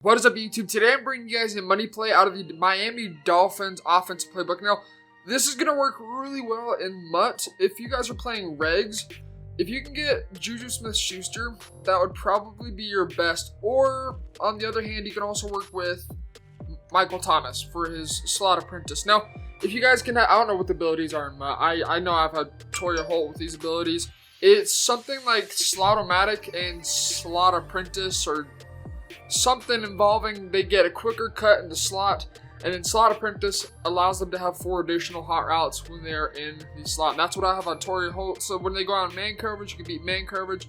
What is up, YouTube? Today I'm bringing you guys a money play out of the Miami Dolphins Offense playbook. Now, this is going to work really well in MUT. If you guys are playing regs, if you can get Juju Smith-Schuster, that would probably be your best. Or, on the other hand, you can also work with Michael Thomas for his slot apprentice. Now, if you guys can, I don't know what the abilities are in MUT. I know I've had Toya Holt with these abilities. It's something like Slot-O-Matic and Slot Apprentice, or something involving they get a quicker cut in the slot, and then Slot Apprentice allows them to have 4 additional hot routes when they're in the slot. And that's what I have on Toya Holt. So when they go on man coverage, you can beat man coverage.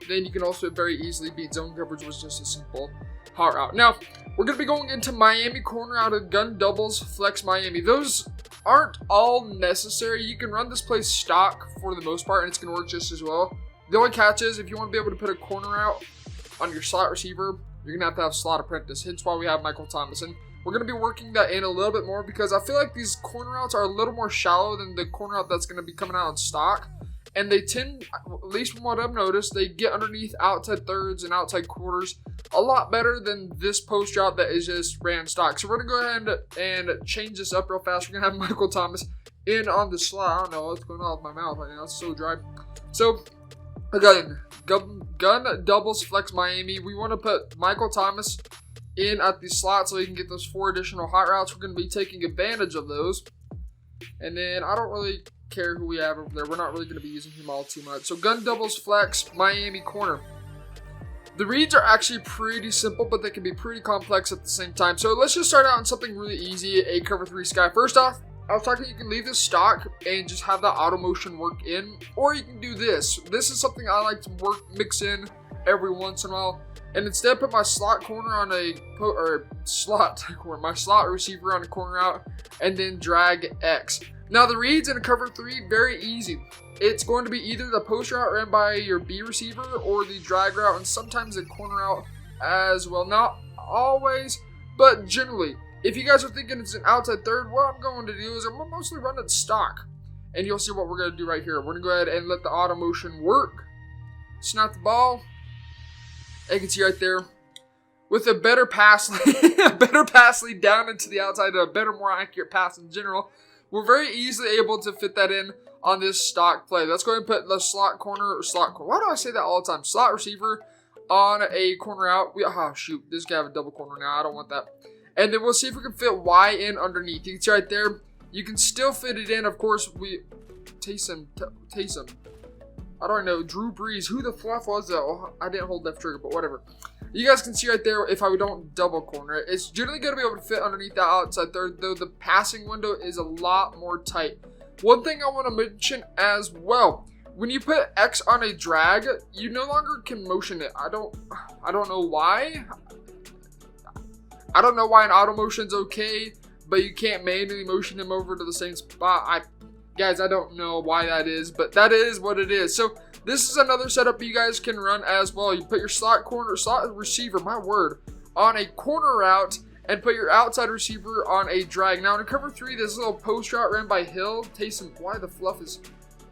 Then you can also very easily beat zone coverage with just a simple hot route. Now, we're going to be going into Miami corner out of gun doubles, flex Miami. Those aren't all necessary. You can run this play stock for the most part, and it's going to work just as well. The only catch is if you want to be able to put a corner out on your slot receiver, you're going to have Slot Apprentice, hence why we have Michael Thomas. And we're going to be working that in a little bit more because I feel like these corner outs are a little more shallow than the corner out that's going to be coming out in stock. And they tend, at least from what I've noticed, they get underneath outside thirds and outside quarters a lot better than this post route that is just ran stock. So we're going to go ahead and change this up real fast. We're going to have Michael Thomas in on the slot. I don't know what's going on with my mouth right now. It's so dry. So, again, gun doubles flex Miami. We want to put Michael Thomas in at the slot so he can get those 4 additional hot routes. We're going to be taking advantage of those. And then I don't really care who we have over there. We're not really going to be using him all too much. So gun doubles flex Miami corner. The reads are actually pretty simple, but they can be pretty complex at the same time. So let's just start out on something really easy, a cover 3 sky. First off, I was talking, you can leave this stock and just have that auto motion work in, or you can do this. This is something I like to mix in every once in a while, and instead put my slot corner on my slot receiver on a corner out, and then drag X. Now the reads in a cover 3, very easy. It's going to be either the post route ran by your B receiver or the drag route, and sometimes the corner route as well. Not always, but generally. If you guys are thinking it's an outside third, what I'm going to do is I'm going to mostly run it stock. And you'll see what we're going to do right here. We're going to go ahead and let the auto motion work. Snap the ball. You can see right there. With a better pass lead down into the outside, a better, more accurate pass in general, we're very easily able to fit that in on this stock play. Let's go ahead and put the slot corner. Why do I say that all the time? Slot receiver on a corner out. Oh, shoot. This guy have a double corner now. I don't want that. And then we'll see if we can fit Y in underneath. You can see right there. You can still fit it in. Of course, Taysom. I don't know. Drew Brees. Who the fluff was that? Oh, I didn't hold left trigger, but whatever. You guys can see right there if I don't double corner it. It's generally going to be able to fit underneath that outside third, though the passing window is a lot more tight. One thing I want to mention as well. When you put X on a drag, you no longer can motion it. I don't know why. I don't know why an auto motion's okay, but you can't manually motion him over to the same spot. Guys, I don't know why that is, but that is what it is. So this is another setup you guys can run as well. You put your slot receiver, my word, on a corner route and put your outside receiver on a drag. Now in cover 3, this little post route ran by Hill. Taysom, why the fluff is,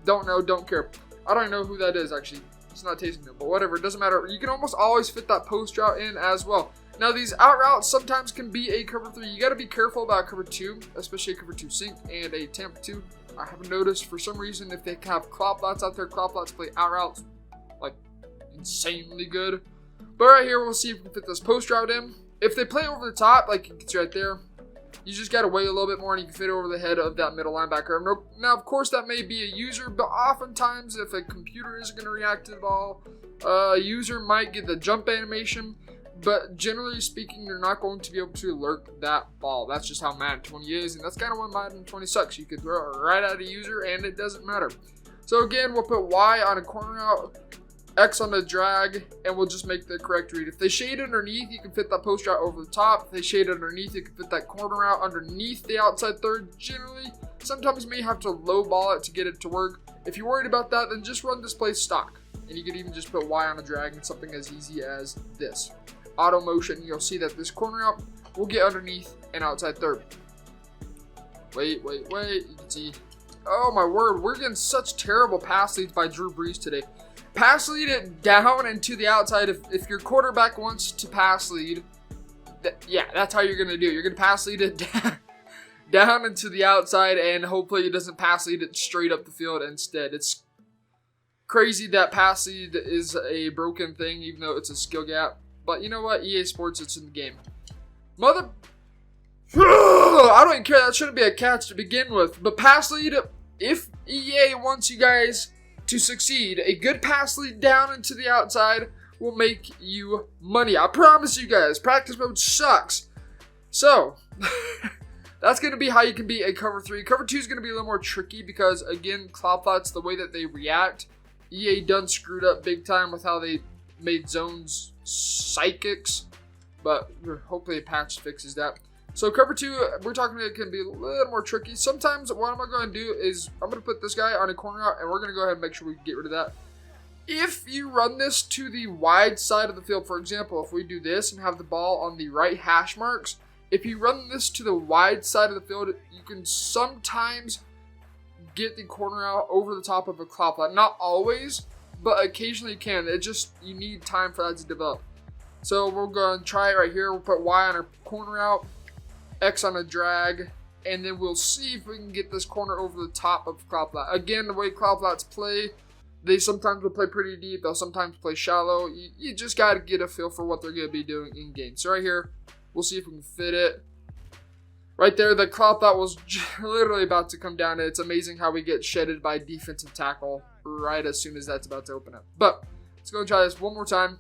don't know, don't care. I don't know who that is actually. It's not Taysom Hill, but whatever, it doesn't matter. You can almost always fit that post route in as well. Now, these out routes sometimes can be a cover 3. You got to be careful about cover 2, especially a cover 2 sink and a Tampa 2. I haven't noticed for some reason if they have clop lots out there, clop lots play out routes like insanely good. But right here, we'll see if we can fit this post route in. If they play over the top, like you can see right there, you just got to wait a little bit more and you can fit over the head of that middle linebacker. Now, of course, that may be a user, but oftentimes if a computer isn't going to react to the ball, a user might get the jump animation. But generally speaking, you're not going to be able to lurk that ball. That's just how Madden 20 is, and that's kind of why Madden 20 sucks. You can throw it right at a user, and it doesn't matter. So again, we'll put Y on a corner out, X on the drag, and we'll just make the correct read. If they shade underneath, you can fit that post route over the top. If they shade underneath, you can fit that corner out underneath the outside third. Generally, sometimes you may have to low ball it to get it to work. If you're worried about that, then just run this play stock. And you can even just put Y on a drag and something as easy as this. Auto motion, you'll see that this corner out will get underneath and outside third. Wait. You can see. Oh my word, we're getting such terrible pass leads by Drew Brees today. Pass lead it down and to the outside. If your quarterback wants to pass lead, yeah, that's how you're going to do it. You're going to pass lead it down into the outside, and hopefully it doesn't pass lead it straight up the field instead. It's crazy that pass lead is a broken thing, even though it's a skill gap. But you know what? EA Sports, it's in the game. Mother... I don't even care. That shouldn't be a catch to begin with. But pass lead, if EA wants you guys to succeed, a good pass lead down into the outside will make you money. I promise you guys. Practice mode sucks. So, that's going to be how you can beat a cover 3. Cover 2 is going to be a little more tricky because, again, cloud flats, the way that they react, EA done screwed up big time with how they made zones psychics. But hopefully a patch fixes that. So cover 2, we're talking it can be a little more tricky. Sometimes what I'm going to do is I'm going to put this guy on a corner out, and we're going to go ahead and make sure we get rid of that. If you run this to the wide side of the field, for example, if we do this and have the ball on the right hash marks, if you run this to the wide side of the field, you can sometimes get the corner out over the top of a cloud flat. Not always, but occasionally you can. You need time for that to develop. So we're going to try it right here. We'll put Y on our corner out, X on a drag, and then we'll see if we can get this corner over the top of cloud flat. Again, the way cloud flats play, they sometimes will play pretty deep. They'll sometimes play shallow. You just got to get a feel for what they're going to be doing in game. So right here, we'll see if we can fit it. Right there, the cloud flat was literally about to come down. It's amazing how we get shedded by defensive tackle right as soon as that's about to open up. But let's go and try this one more time.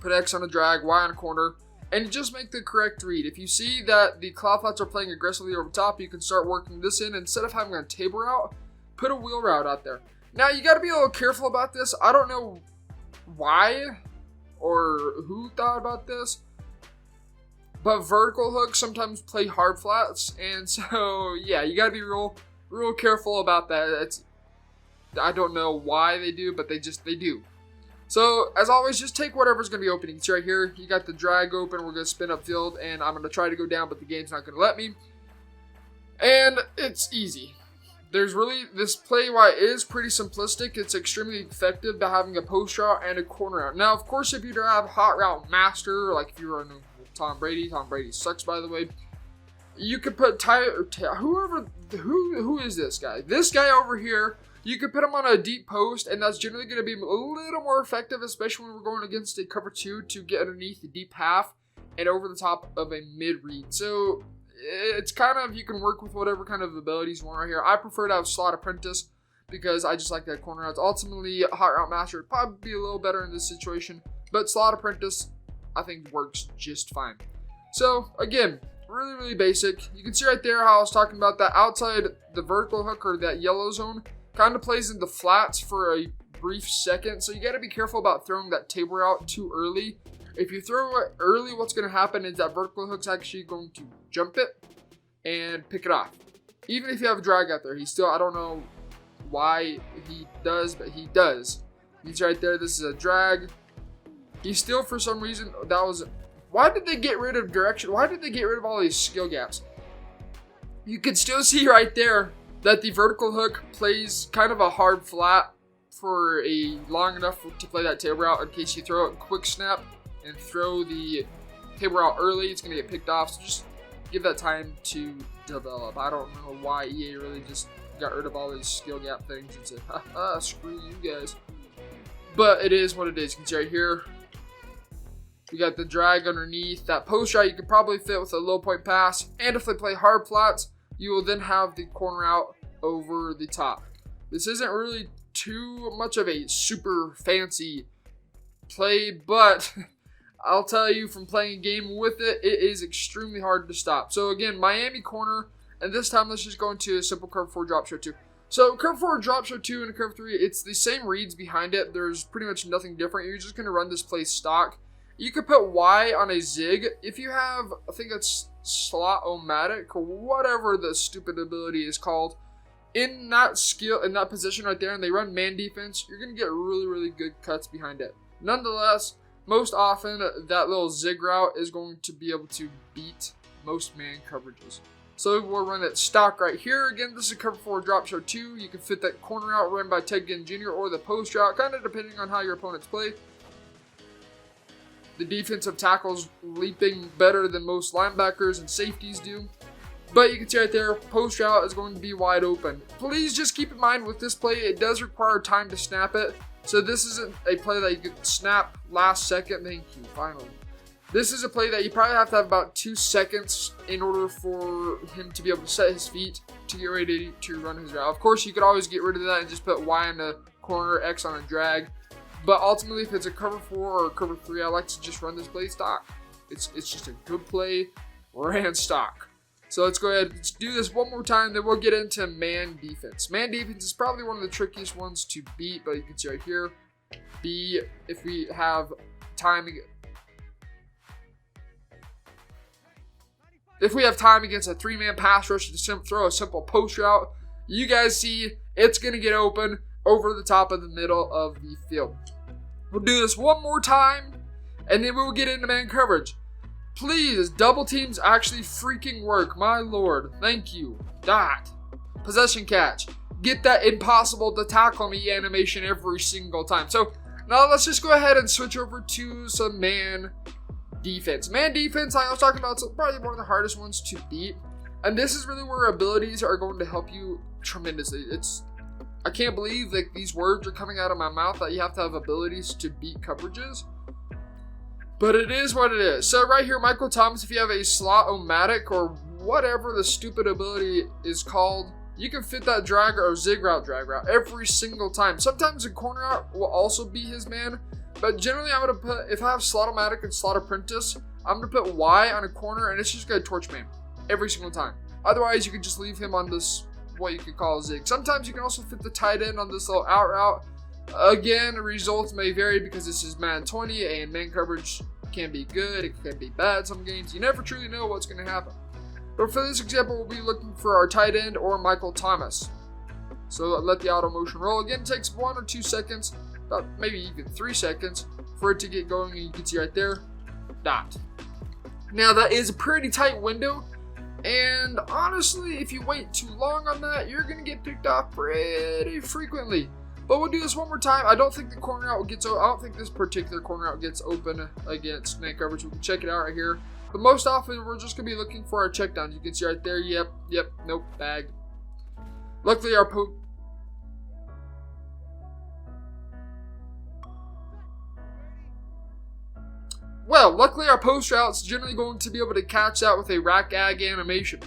Put X on a drag, Y on a corner, and just make the correct read. If you see that the cloud flats are playing aggressively over top, you can start working this in. Instead of having a table route, put a wheel route out there. Now, you got to be a little careful about this. I don't know why or who thought about this, but vertical hooks sometimes play hard flats, and so, yeah, you got to be real careful about that. I don't know why they do, but they do. So, as always, just take whatever's going to be open. You can see right here, you got the drag open. We're going to spin upfield, and I'm going to try to go down, but the game's not going to let me. And it's easy. This play, while it is pretty simplistic, it's extremely effective by having a post route and a corner route. Now, of course, if you have hot route master, like if you were Tom Brady sucks, by the way, you could put who is this guy? This guy over here. You could put him on a deep post, and that's generally going to be a little more effective, especially when we're going against a cover 2 to get underneath the deep half and over the top of a mid-read. So it's kind of, you can work with whatever kind of abilities you want right here. I prefer to have slot apprentice because I just like that corner routes. Ultimately, hot route master would probably be a little better in this situation, but slot apprentice I think works just fine. So again, really basic. You can see right there how I was talking about that outside the vertical hook or that yellow zone kind of plays into flats for a brief second, so you got to be careful about throwing that table route too early. If you throw it early, what's going to happen is that vertical hook's actually going to jump it and pick it off. Even if you have a drag out there, I don't know why he does, but he does. He's right there. This is a drag. He still, for some reason, why did they get rid of direction? Why did they get rid of all these skill gaps? You can still see right there that the vertical hook plays kind of a hard flat for a long enough to play that table route in case you throw it quick snap and throw the table route early. It's going to get picked off, so just give that time to develop. I don't know why EA really just got rid of all these skill gap things and said, screw you guys. But it is what it is. You can see right here, we got the drag underneath. That post route you could probably fit with a low point pass, and if they play hard flats, you will then have the corner out over the top. This isn't really too much of a super fancy play, but I'll tell you from playing a game with it, it is extremely hard to stop. So again, Miami corner, and this time let's just go into a simple curve 4 drop show 2. So curve 4 drop show 2 and a curve 3, it's the same reads behind it. There's pretty much nothing different. You're just going to run this play stock. You could put Y on a zig. If you have, I think that's slot-o-matic or whatever the stupid ability is called, in that position right there, and they run man defense, you're going to get really good cuts behind it. Nonetheless, most often that little zig route is going to be able to beat most man coverages. So we'll run it stock right here. Again, this is cover 4 drop show 2. You can fit that corner out run by Ted Ginn Jr. or the post route, kind of depending on how your opponents play. the defensive tackles leaping better than most linebackers and safeties do. But you can see right there, post route is going to be wide open. Please just keep in mind with this play, it does require time to snap it. So this isn't a play that you could snap last second. Thank you, finally. This is a play that you probably have to have about 2 seconds in order for him to be able to set his feet to get ready to run his route. Of course, you could always get rid of that and just put Y on the corner, X on a drag. But ultimately, if it's a cover 4 or a cover 3, I like to just run this play stock. It's just a good play, ran stock. So let's go ahead and do this one more time, then we'll get into man defense. Man defense is probably one of the trickiest ones to beat, but you can see right here, if we have time against a 3-man pass rush to throw a simple post route, you guys see it's going to get open over the top of the middle of the field. We'll do this one more time, and then we'll get into man coverage. Please, double teams actually freaking work. My lord. Thank you. That. Possession catch. Get that impossible to tackle me animation every single time. So, now let's just go ahead and switch over to some man defense. Man defense, I was talking about, it's probably one of the hardest ones to beat. And this is really where abilities are going to help you tremendously. I can't believe that these words are coming out of my mouth that you have to have abilities to beat coverages. But it is what it is. So right here, Michael Thomas, if you have a slot-o-matic or whatever the stupid ability is called, you can fit that drag or zig route drag route every single time. Sometimes a corner out will also be his man, but generally I'm going to put, if I have slot-o-matic and slot apprentice, I'm going to put Y on a corner and it's just going to torch man every single time. Otherwise, you can just leave him on this, what you could call a zig. Sometimes you can also fit the tight end on this little out route. Again, results may vary because this is Madden 20 and man coverage can be good, it can be bad some games. You never truly know what's going to happen. But for this example, we'll be looking for our tight end or Michael Thomas. So let the auto motion roll. Again, it takes 1 or 2 seconds, about maybe even 3 seconds for it to get going, and you can see right there, dot. Now that is a pretty tight window, and honestly, if you wait too long on that, you're going to get picked off pretty frequently. But we'll do this one more time. I don't think the corner out gets open. I don't think this particular corner out gets open against man coverage. We can check it out right here. But most often, we're just going to be looking for our checkdowns. You can see right there. Yep, nope, bag. Luckily, our post route's generally going to be able to catch that with a rack ag animation.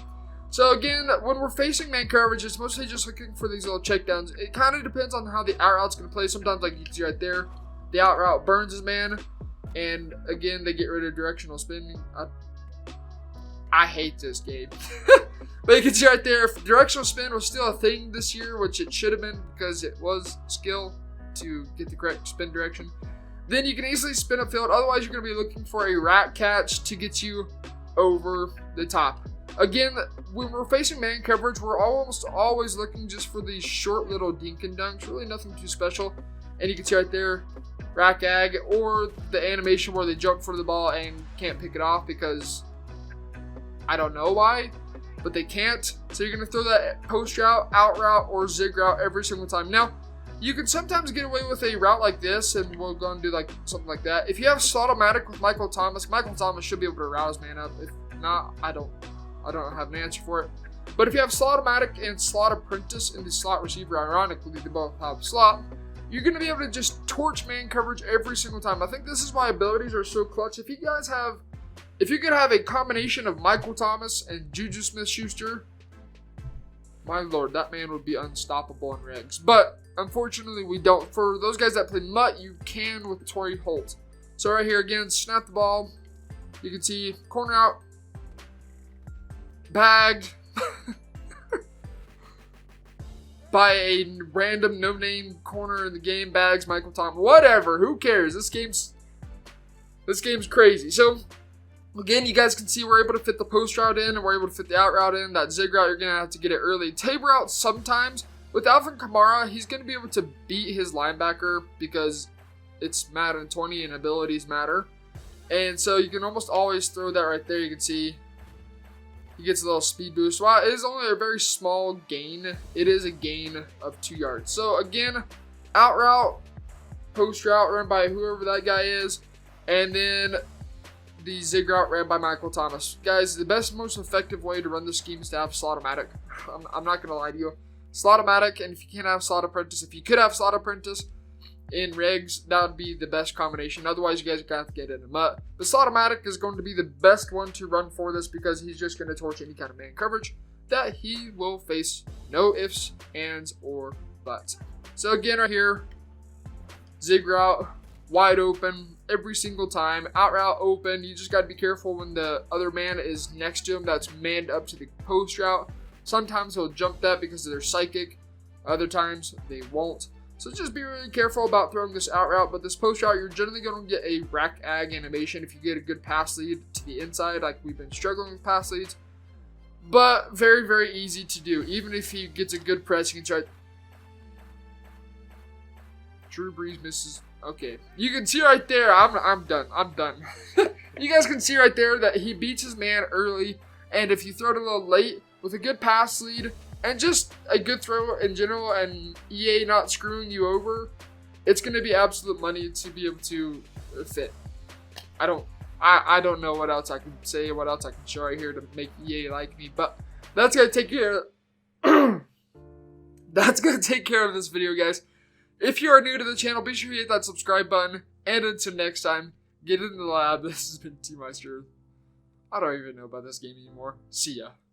So again, when we're facing man coverage, it's mostly just looking for these little checkdowns. It kind of depends on how the out route's going to play. Sometimes, like you can see right there, the out route burns his man. And again, they get rid of directional spinning. I hate this game. But you can see right there, if directional spin was still a thing this year, which it should have been because it was skill to get the correct spin direction, then you can easily spin upfield. Otherwise, you're going to be looking for a rack catch to get you over the top. Again, when we're facing man coverage, we're almost always looking just for these short little dink and dunks, really nothing too special. And you can see right there, rack ag, or the animation where they jump for the ball and can't pick it off because I don't know why, but they can't. So you're going to throw that post route, out route, or zig route every single time. Now, you can sometimes get away with a route like this, and we'll go and do like something like that. If you have slot-o-matic with Michael Thomas should be able to route his man up. If not, I don't have an answer for it. But if you have slot-o-matic and slot apprentice in the slot receiver, ironically, they both have slot, you're going to be able to just torch man coverage every single time. I think this is why abilities are so clutch. If you could have a combination of Michael Thomas and Juju Smith-Schuster, my lord, that man would be unstoppable in regs. But unfortunately, we don't. For those guys that play Mutt, you can with Torrey Holt. So right here again, snap the ball. You can see corner out, bagged by a random no-name corner in the game. Bags Michael Thomas, whatever. Who cares? This game's crazy. So again, you guys can see we're able to fit the post route in, and we're able to fit the out route in. That zig route, you're gonna have to get it early. Tape route sometimes. With Alvin Kamara, he's going to be able to beat his linebacker because it's Madden 20 and abilities matter. And so you can almost always throw that right there. You can see he gets a little speed boost. While it is only a very small gain, it is a gain of 2 yards. So again, out route, post route run by whoever that guy is. And then the zig route ran by Michael Thomas. Guys, the best, most effective way to run the scheme is to have Slot-O-Matic. I'm not going to lie to you. Slot-O-Matic, and if you can't have Slot Apprentice, if you could have Slot Apprentice in regs, that would be the best combination. Otherwise, you guys are going to have to get in a mutt. But Slot-O-Matic is going to be the best one to run for this because he's just going to torch any kind of man coverage that he will face. No ifs, ands, or buts. So again, right here, zig route, wide open every single time. Out route open. You just got to be careful when the other man is next to him that's manned up to the post route. Sometimes he'll jump that because they're psychic. Other times they won't. So just be really careful about throwing this out route. But this post route, you're generally going to get a rack ag animation if you get a good pass lead to the inside, like we've been struggling with pass leads. But very, very easy to do. Even if he gets a good press, you can try. Drew Brees misses. Okay, you can see right there. I'm done. You guys can see right there that he beats his man early, and if you throw it a little late with a good pass lead and just a good throw in general, and EA not screwing you over, it's going to be absolute money to be able to fit. I don't know what else I can say, what else I can show right here to make EA like me, but that's going to take care of that's going to take care of this video, guys. If you are new to the channel, be sure to hit that subscribe button. And until next time, get into the lab. This has been T-Meister. I don't even know about this game anymore. See ya.